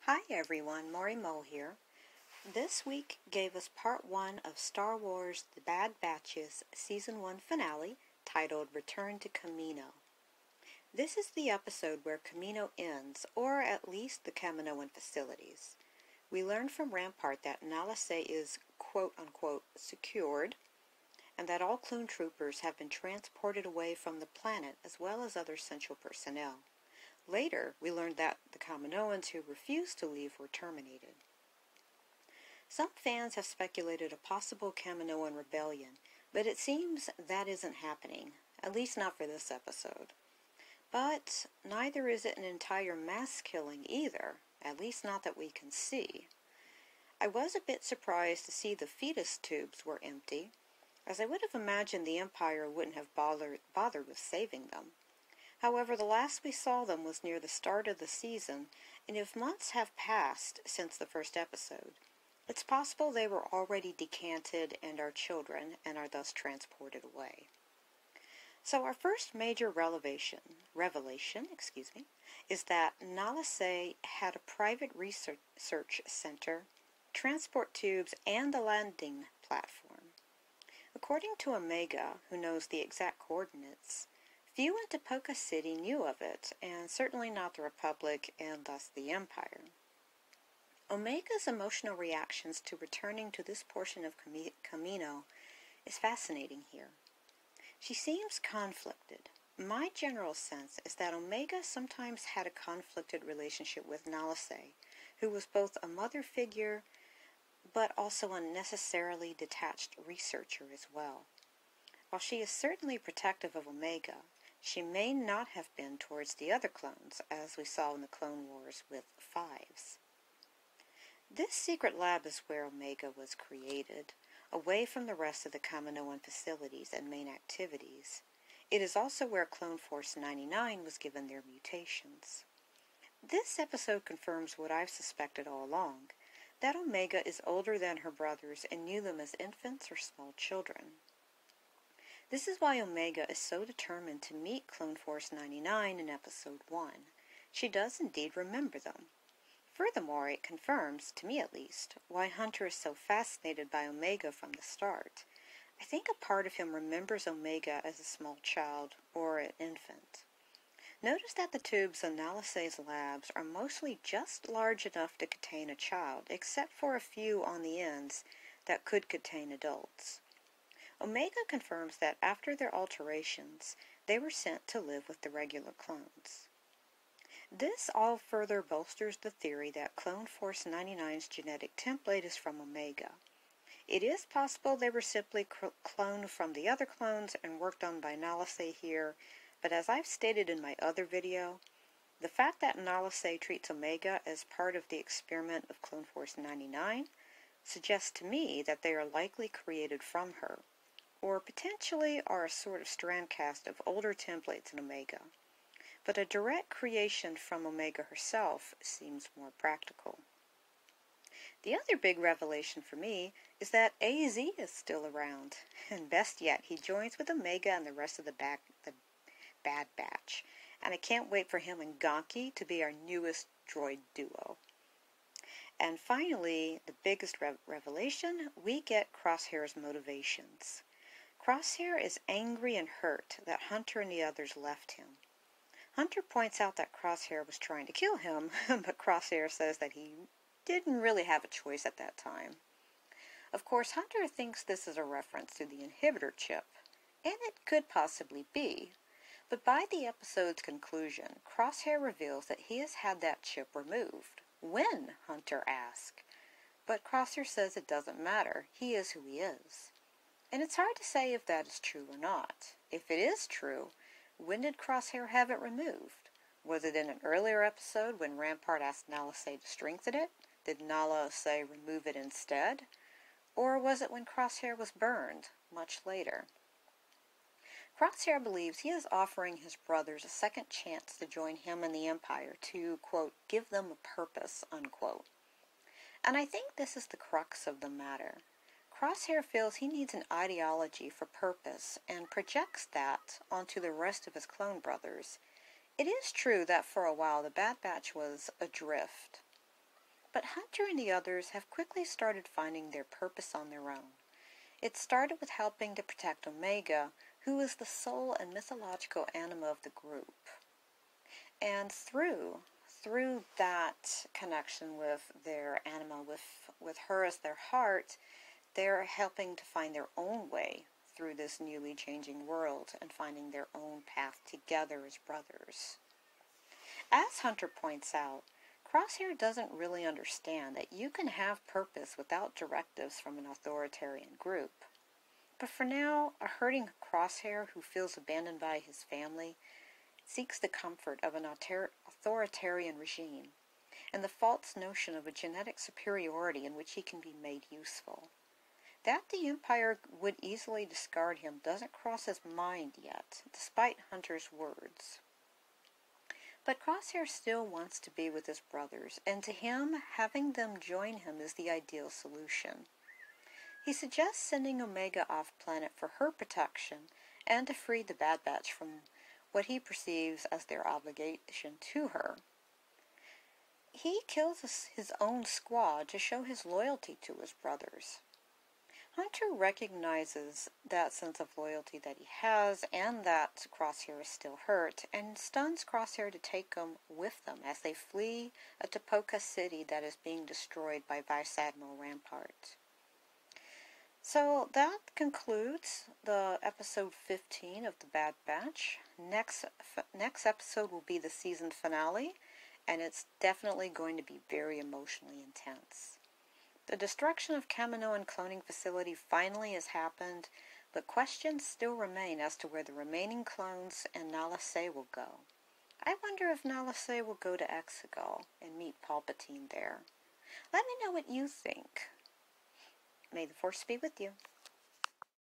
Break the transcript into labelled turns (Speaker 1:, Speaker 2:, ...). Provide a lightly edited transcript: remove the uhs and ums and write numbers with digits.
Speaker 1: Hi everyone, Maury Mo here. This week gave us part 1 of Star Wars The Bad Batch's Season 1 finale, titled Return to Kamino. This is the episode where Kamino ends, or at least the Kaminoan facilities. We learn from Rampart that Nala Se is quote-unquote secured, and that all clone troopers have been transported away from the planet as well as other central personnel. Later, we learned that the Kaminoans who refused to leave were terminated. Some fans have speculated a possible Kaminoan rebellion, but it seems that isn't happening, at least not for this episode. But neither is it an entire mass killing either, at least not that we can see. I was a bit surprised to see the fetus tubes were empty, as I would have imagined the Empire wouldn't have bothered with saving them. However, the last we saw them was near the start of the season, and if months have passed since the first episode, it's possible they were already decanted and are children and are thus transported away. So our first major revelation, is that Nala Se had a private research center, transport tubes, and a landing platform. According to Omega, who knows the exact coordinates, few in Tapoka City knew of it, and certainly not the Republic and thus the Empire. Omega's emotional reactions to returning to this portion of Kamino is fascinating here. She seems conflicted. My general sense is that Omega sometimes had a conflicted relationship with Nala Se, who was both a mother figure but also a necessarily detached researcher as well. While she is certainly protective of Omega, she may not have been towards the other clones, as we saw in the Clone Wars with Fives. This secret lab is where Omega was created, away from the rest of the Kaminoan facilities and main activities. It is also where Clone Force 99 was given their mutations. This episode confirms what I've suspected all along, that Omega is older than her brothers and knew them as infants or small children. This is why Omega is so determined to meet Clone Force 99 in Episode 1. She does indeed remember them. Furthermore, it confirms, to me at least, why Hunter is so fascinated by Omega from the start. I think a part of him remembers Omega as a small child or an infant. Notice that the tubes in Nala Se's labs are mostly just large enough to contain a child, except for a few on the ends that could contain adults. Omega confirms that after their alterations, they were sent to live with the regular clones. This all further bolsters the theory that Clone Force 99's genetic template is from Omega. It is possible they were simply cloned from the other clones and worked on by Nala Se here, but as I've stated in my other video, the fact that Nala Se treats Omega as part of the experiment of Clone Force 99 suggests to me that they are likely created from her, or potentially are a sort of strandcast of older templates in Omega. But a direct creation from Omega herself seems more practical. The other big revelation for me is that AZ is still around, and best yet, he joins with Omega and the rest of the Bad Batch, and I can't wait for him and Gonki to be our newest droid duo. And finally, the biggest revelation, we get Crosshair's motivations. Crosshair is angry and hurt that Hunter and the others left him. Hunter points out that Crosshair was trying to kill him, but Crosshair says that he didn't really have a choice at that time. Of course, Hunter thinks this is a reference to the inhibitor chip, and it could possibly be. But by the episode's conclusion, Crosshair reveals that he has had that chip removed. When? Hunter asks. But Crosshair says it doesn't matter. He is who he is. And it's hard to say if that is true or not. If it is true, when did Crosshair have it removed? Was it in an earlier episode when Rampart asked Nala Se to strengthen it? Did Nala Se remove it instead? Or was it when Crosshair was burned, much later? Crosshair believes he is offering his brothers a second chance to join him in the Empire to, quote, give them a purpose, unquote. And I think this is the crux of the matter. Crosshair feels he needs an ideology for purpose and projects that onto the rest of his clone brothers. It is true that for a while the Bad Batch was adrift. But Hunter and the others have quickly started finding their purpose on their own. It started with helping to protect Omega, who is the soul and mythological anima of the group. And through that connection with their anima, with her as their heart, they're helping to find their own way through this newly changing world and finding their own path together as brothers. As Hunter points out, Crosshair doesn't really understand that you can have purpose without directives from an authoritarian group. But for now, a hurting Crosshair who feels abandoned by his family seeks the comfort of an authoritarian regime and the false notion of a genetic superiority in which he can be made useful. That the Empire would easily discard him doesn't cross his mind yet, despite Hunter's words. But Crosshair still wants to be with his brothers, and to him, having them join him is the ideal solution. He suggests sending Omega off-planet for her protection and to free the Bad Batch from what he perceives as their obligation to her. He kills his own squad to show his loyalty to his brothers. Hunter recognizes that sense of loyalty that he has and that Crosshair is still hurt, and stuns Crosshair to take him with them as they flee a Tapoca city that is being destroyed by Vice Admiral Rampart. So that concludes the episode 15 of The Bad Batch. Next episode will be the season finale, and it's definitely going to be very emotionally intense. The destruction of Kaminoan cloning facility finally has happened, but questions still remain as to where the remaining clones and Nala Se will go. I wonder if Nala Se will go to Exegol and meet Palpatine there. Let me know what you think. May the Force be with you.